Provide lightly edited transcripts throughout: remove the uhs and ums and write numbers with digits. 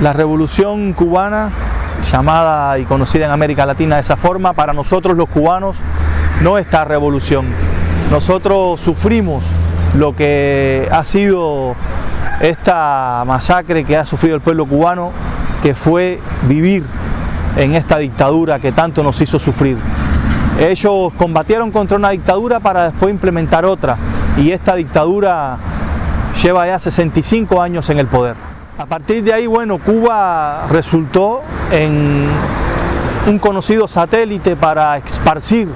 La revolución cubana, llamada y conocida en América Latina de esa forma, para nosotros los cubanos no es esta revolución. Nosotros sufrimos lo que ha sido esta masacre que ha sufrido el pueblo cubano, que fue vivir en esta dictadura que tanto nos hizo sufrir. Ellos combatieron contra una dictadura para después implementar otra, y esta dictadura lleva ya 65 años en el poder. A partir de ahí, bueno, Cuba resultó en un conocido satélite para esparcir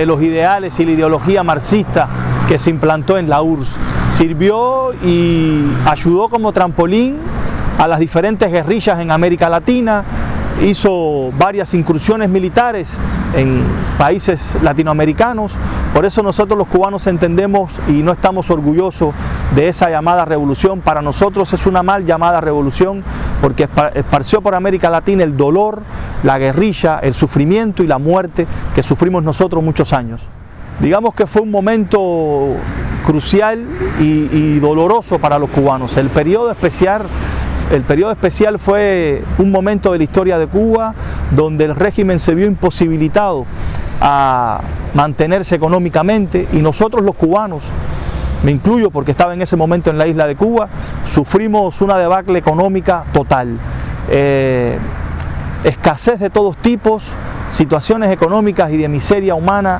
los ideales y la ideología marxista que se implantó en la URSS. Sirvió y ayudó como trampolín a las diferentes guerrillas en América Latina, hizo varias incursiones militares en países latinoamericanos. Por eso nosotros los cubanos entendemos y no estamos orgullosos de esa llamada revolución. Para nosotros es una mal llamada revolución, porque esparció por América Latina el dolor, la guerrilla, el sufrimiento y la muerte que sufrimos nosotros muchos años. Digamos que fue un momento crucial y doloroso para los cubanos. El periodo especial fue un momento de la historia de Cuba donde el régimen se vio imposibilitado a mantenerse económicamente, y nosotros los cubanos, me incluyo porque estaba en ese momento en la isla de Cuba, sufrimos una debacle económica total. Escasez de todos tipos, situaciones económicas y de miseria humana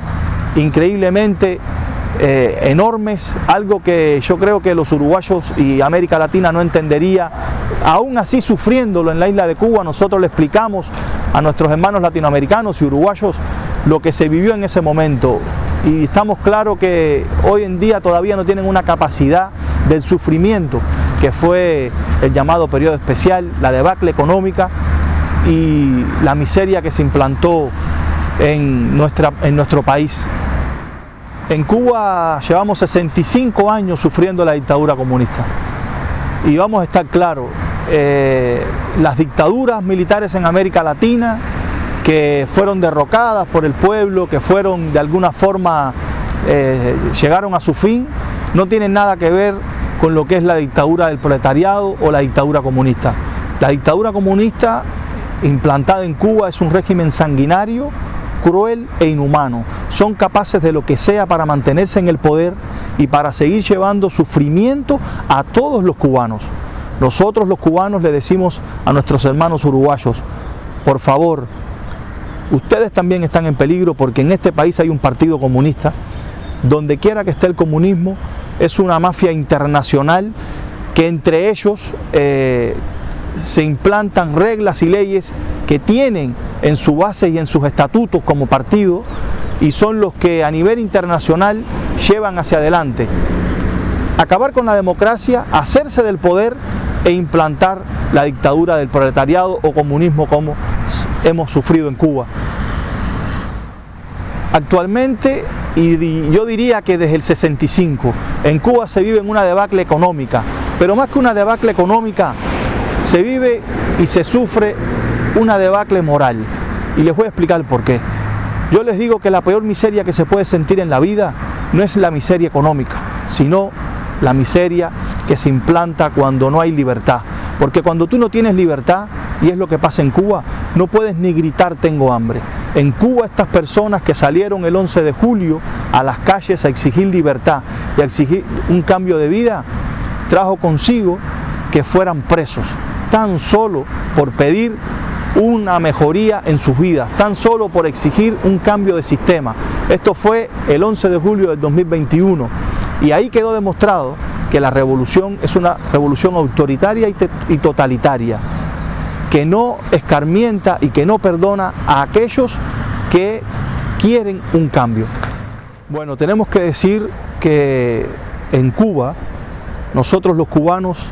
increíblemente enormes, algo que yo creo que los uruguayos y América Latina no entendería. Aún así, sufriéndolo en la isla de Cuba, nosotros le explicamos a nuestros hermanos latinoamericanos y uruguayos lo que se vivió en ese momento, y estamos claros que hoy en día todavía no tienen una capacidad del sufrimiento que fue el llamado periodo especial, la debacle económica y la miseria que se implantó en nuestro país. En Cuba llevamos 65 años sufriendo la dictadura comunista, y vamos a estar claros, las dictaduras militares en América Latina que fueron derrocadas por el pueblo, que fueron de alguna forma, llegaron a su fin, no tienen nada que ver con lo que es la dictadura del proletariado o la dictadura comunista. La dictadura comunista implantada en Cuba es un régimen sanguinario, cruel e inhumano. Son capaces de lo que sea para mantenerse en el poder y para seguir llevando sufrimiento a todos los cubanos. Nosotros los cubanos le decimos a nuestros hermanos uruguayos, por favor, ustedes también están en peligro, porque en este país hay un partido comunista. Donde quiera que esté el comunismo, es una mafia internacional que entre ellos se implantan reglas y leyes que tienen en su base y en sus estatutos como partido, y son los que a nivel internacional llevan hacia adelante acabar con la democracia, hacerse del poder e implantar la dictadura del proletariado o comunismo como hemos sufrido en Cuba. Actualmente, y yo diría que desde el 65, en Cuba se vive en una debacle económica, pero más que una debacle económica, se vive y se sufre una debacle moral, y les voy a explicar por qué. Yo les digo que la peor miseria que se puede sentir en la vida no es la miseria económica, sino la miseria que se implanta cuando no hay libertad. Porque cuando tú no tienes libertad, y es lo que pasa en Cuba, no puedes ni gritar tengo hambre. En Cuba, estas personas que salieron el 11 de julio a las calles a exigir libertad y a exigir un cambio de vida, trajo consigo que fueran presos, tan solo por pedir una mejoría en sus vidas, tan solo por exigir un cambio de sistema. Esto fue el 11 de julio del 2021, y ahí quedó demostrado que la revolución es una revolución autoritaria y totalitaria, que no escarmienta y que no perdona a aquellos que quieren un cambio. Bueno, tenemos que decir que en Cuba, nosotros los cubanos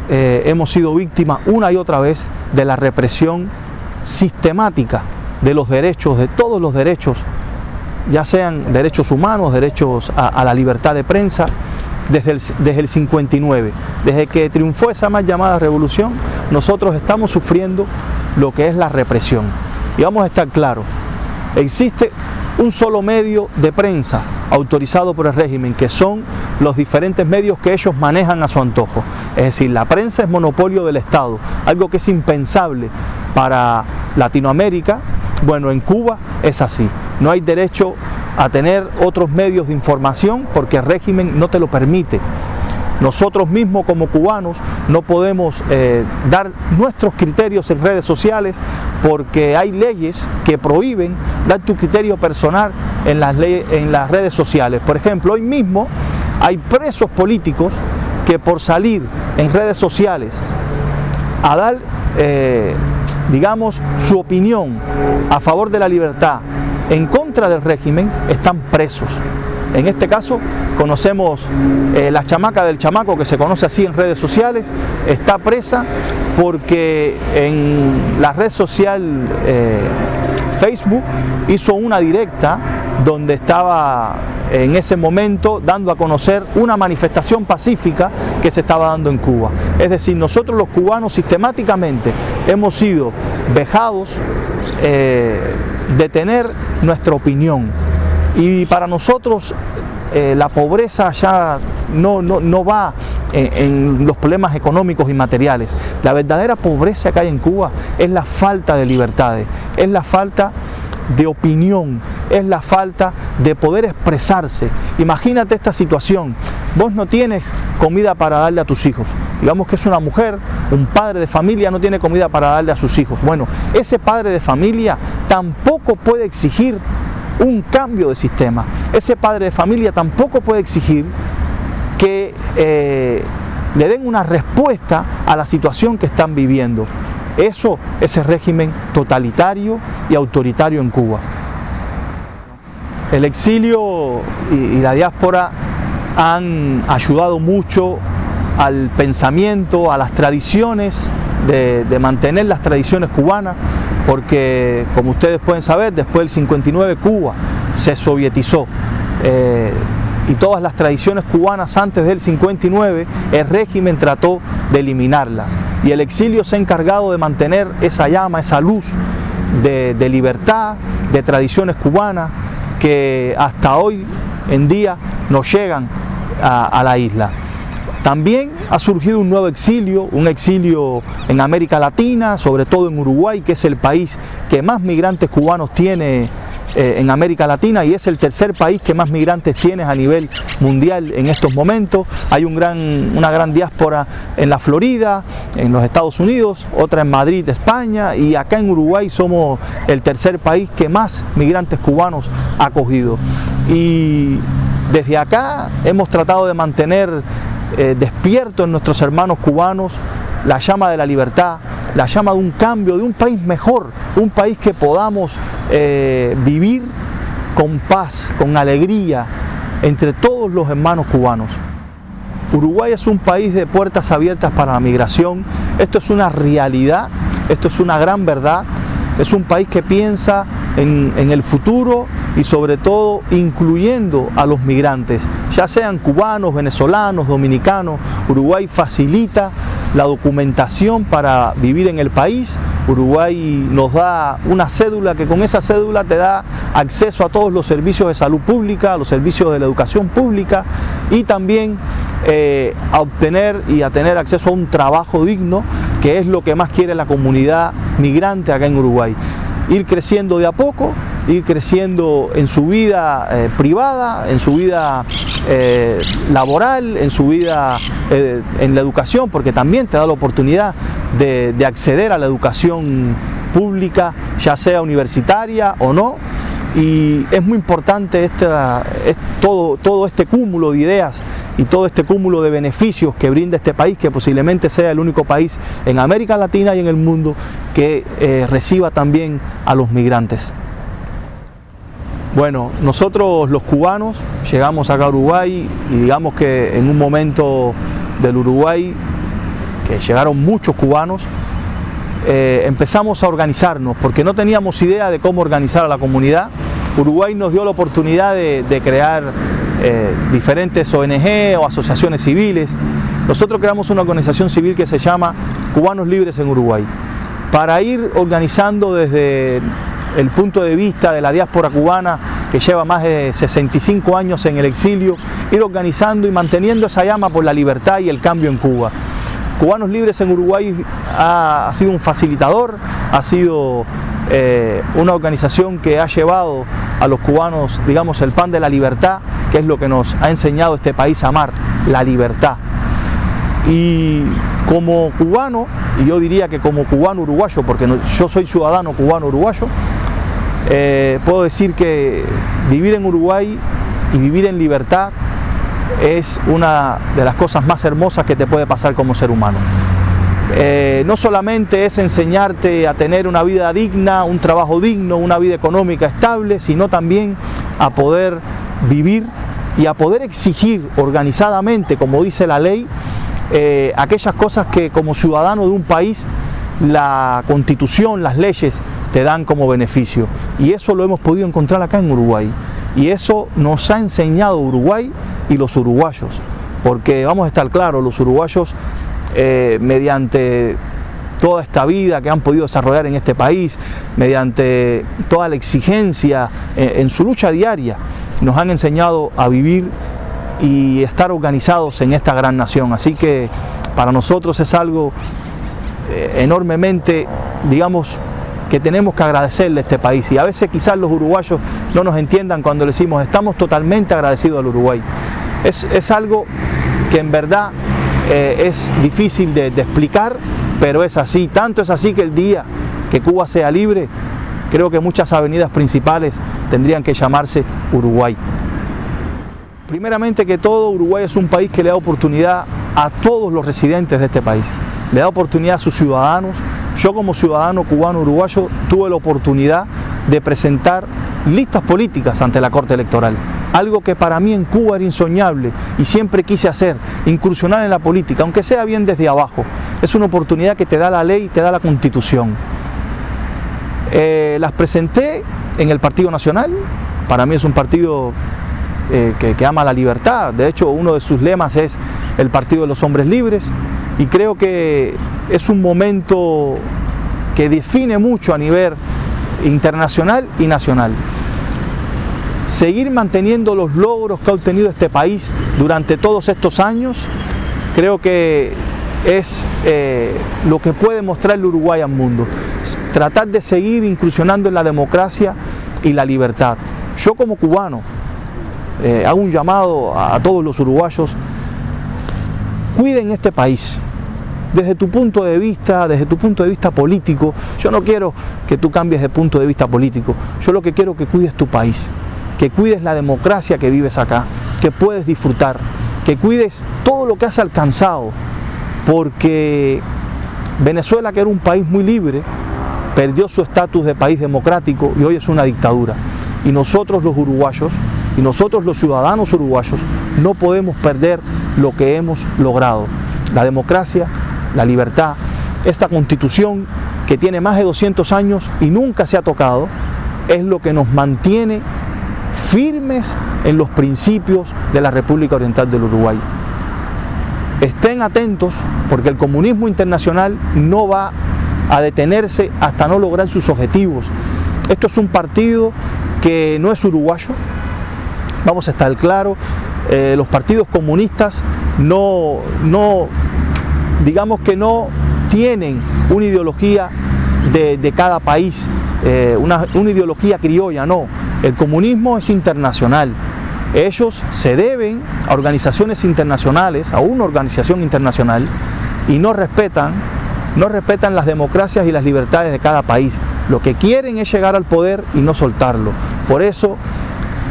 hemos sido víctimas una y otra vez de la represión sistemática de los derechos, de todos los derechos, ya sean derechos humanos, derechos a la libertad de prensa, desde el 59. Desde que triunfó esa mal llamada revolución, nosotros estamos sufriendo lo que es la represión. Y vamos a estar claros, existe un solo medio de prensa autorizado por el régimen, que son los diferentes medios que ellos manejan a su antojo. Es decir, la prensa es monopolio del Estado, algo que es impensable para Latinoamérica. Bueno, en Cuba es así, no hay derecho a tener otros medios de información porque el régimen no te lo permite. Nosotros mismos como cubanos no podemos dar nuestros criterios en redes sociales porque hay leyes que prohíben dar tu criterio personal en las redes sociales. Por ejemplo, hoy mismo hay presos políticos que por salir en redes sociales a dar, digamos, su opinión a favor de la libertad en contra del régimen, están presos. En este caso conocemos la chamaca del chamaco, que se conoce así en redes sociales, está presa porque en la red social Facebook hizo una directa donde estaba en ese momento dando a conocer una manifestación pacífica que se estaba dando en Cuba. Es decir, nosotros los cubanos sistemáticamente hemos sido vejados de tener nuestra opinión. Y para nosotros la pobreza ya no va en los problemas económicos y materiales. La verdadera pobreza que hay en Cuba es la falta de libertades, es la falta de opinión, es la falta de poder expresarse. Imagínate esta situación, vos no tienes comida para darle a tus hijos, digamos que es una mujer, un padre de familia no tiene comida para darle a sus hijos. Bueno, ese padre de familia tampoco puede exigir un cambio de sistema. Ese padre de familia tampoco puede exigir que le den una respuesta a la situación que están viviendo. Eso es el régimen totalitario y autoritario en Cuba. El exilio y la diáspora han ayudado mucho al pensamiento, a las tradiciones, de mantener las tradiciones cubanas, porque como ustedes pueden saber, después del 59 Cuba se sovietizó y todas las tradiciones cubanas antes del 59 el régimen trató de eliminarlas, y el exilio se ha encargado de mantener esa llama, esa luz de libertad, de tradiciones cubanas que hasta hoy en día nos llegan a la isla. También ha surgido un nuevo exilio, un exilio en América Latina, sobre todo en Uruguay, que es el país que más migrantes cubanos tiene en América Latina, y es el tercer país que más migrantes tiene a nivel mundial en estos momentos. Hay una gran diáspora en la Florida, en los Estados Unidos, otra en Madrid, España, y acá en Uruguay somos el tercer país que más migrantes cubanos ha acogido. Y desde acá hemos tratado de mantener despierto en nuestros hermanos cubanos la llama de la libertad, la llama de un cambio, de un país mejor, un país que podamos vivir con paz, con alegría entre todos los hermanos cubanos. Uruguay es un país de puertas abiertas para la migración. Esto es una realidad, esto es una gran verdad. Es un país que piensa en el futuro y sobre todo incluyendo a los migrantes, ya sean cubanos, venezolanos, dominicanos. Uruguay facilita la documentación para vivir en el país. Uruguay nos da una cédula que con esa cédula te da acceso a todos los servicios de salud pública, a los servicios de la educación pública, y también a obtener y a tener acceso a un trabajo digno, que es lo que más quiere la comunidad migrante acá en Uruguay. Ir creciendo de a poco, ir creciendo en su vida privada, en su vida laboral, en su vida en la educación, porque también te da la oportunidad de acceder a la educación pública, ya sea universitaria o no. Y es muy importante todo este cúmulo de ideas y todo este cúmulo de beneficios que brinda este país, que posiblemente sea el único país en América Latina y en el mundo que reciba también a los migrantes. Bueno, nosotros los cubanos llegamos acá a Uruguay, y digamos que en un momento del Uruguay que llegaron muchos cubanos, empezamos a organizarnos porque no teníamos idea de cómo organizar a la comunidad. Uruguay nos dio la oportunidad de crear diferentes ONG o asociaciones civiles. Nosotros creamos una organización civil que se llama Cubanos Libres en Uruguay, para ir organizando desde el punto de vista de la diáspora cubana que lleva más de 65 años en el exilio, ir organizando y manteniendo esa llama por la libertad y el cambio en Cuba. Cubanos Libres en Uruguay ha sido un facilitador, ha sido una organización que ha llevado a los cubanos, digamos, el pan de la libertad, que es lo que nos ha enseñado este país a amar, la libertad. Y como cubano, y yo diría que como cubano uruguayo, porque yo soy ciudadano cubano uruguayo, puedo decir que vivir en Uruguay y vivir en libertad es una de las cosas más hermosas que te puede pasar como ser humano. No solamente es enseñarte a tener una vida digna, un trabajo digno, una vida económica estable, sino también a poder vivir y a poder exigir organizadamente, como dice la ley, aquellas cosas que como ciudadano de un país la Constitución, las leyes te dan como beneficio. Y eso lo hemos podido encontrar acá en Uruguay. Y eso nos ha enseñado Uruguay y los uruguayos. Porque vamos a estar claros, los uruguayos, mediante toda esta vida que han podido desarrollar en este país, mediante toda la exigencia en su lucha diaria, nos han enseñado a vivir y estar organizados en esta gran nación. Así que para nosotros es algo enormemente, digamos, que tenemos que agradecerle a este país. Y a veces quizás los uruguayos no nos entiendan cuando le decimos estamos totalmente agradecidos al Uruguay. Es algo que en verdad es difícil de explicar, pero es así. Tanto es así que el día que Cuba sea libre, creo que muchas avenidas principales tendrían que llamarse Uruguay. Primeramente que todo, Uruguay es un país que le da oportunidad a todos los residentes de este país. Le da oportunidad a sus ciudadanos. Yo como ciudadano cubano uruguayo tuve la oportunidad de presentar listas políticas ante la Corte Electoral. Algo que para mí en Cuba era insoñable y siempre quise hacer, incursionar en la política, aunque sea bien desde abajo. Es una oportunidad que te da la ley y te da la Constitución. Las presenté en el Partido Nacional. Para mí es un partido que ama la libertad. De hecho, uno de sus lemas es el Partido de los Hombres Libres, y creo que es un momento que define mucho a nivel internacional y nacional. Seguir manteniendo los logros que ha obtenido este país durante todos estos años, creo que es lo que puede mostrar el Uruguay al mundo. Tratar de seguir incursionando en la democracia y la libertad. Yo como cubano hago un llamado a todos los uruguayos: cuiden este país. Desde tu punto de vista político, yo no quiero que tú cambies de punto de vista político. Yo lo que quiero es que cuides tu país, que cuides la democracia que vives acá, que puedes disfrutar, que cuides todo lo que has alcanzado, porque Venezuela, que era un país muy libre, perdió su estatus de país democrático y hoy es una dictadura. Y nosotros los uruguayos, y nosotros los ciudadanos uruguayos, no podemos perder lo que hemos logrado. La democracia, la libertad, esta Constitución que tiene más de 200 años y nunca se ha tocado, es lo que nos mantiene firmes en los principios de la República Oriental del Uruguay. Estén atentos, porque el comunismo internacional no va a detenerse hasta no lograr sus objetivos. Esto es un partido que no es uruguayo, vamos a estar claros. Los partidos comunistas digamos que no tienen una ideología de cada país, una ideología criolla, no. El comunismo es internacional. Ellos se deben a organizaciones internacionales, a una organización internacional, y no respetan las democracias y las libertades de cada país. Lo que quieren es llegar al poder y no soltarlo. Por eso,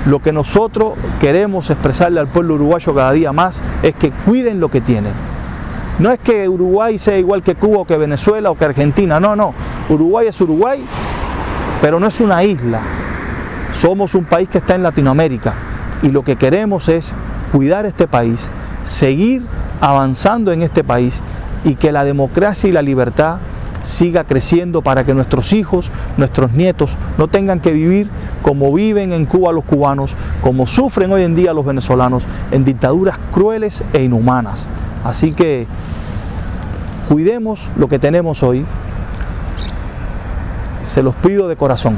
lo que nosotros queremos expresarle al pueblo uruguayo cada día más es que cuiden lo que tienen. No es que Uruguay sea igual que Cuba o que Venezuela o que Argentina, no. Uruguay es Uruguay, pero no es una isla. Somos un país que está en Latinoamérica y lo que queremos es cuidar este país, seguir avanzando en este país y que la democracia y la libertad siga creciendo para que nuestros hijos, nuestros nietos no tengan que vivir como viven en Cuba los cubanos, como sufren hoy en día los venezolanos, en dictaduras crueles e inhumanas. Así que cuidemos lo que tenemos hoy, se los pido de corazón.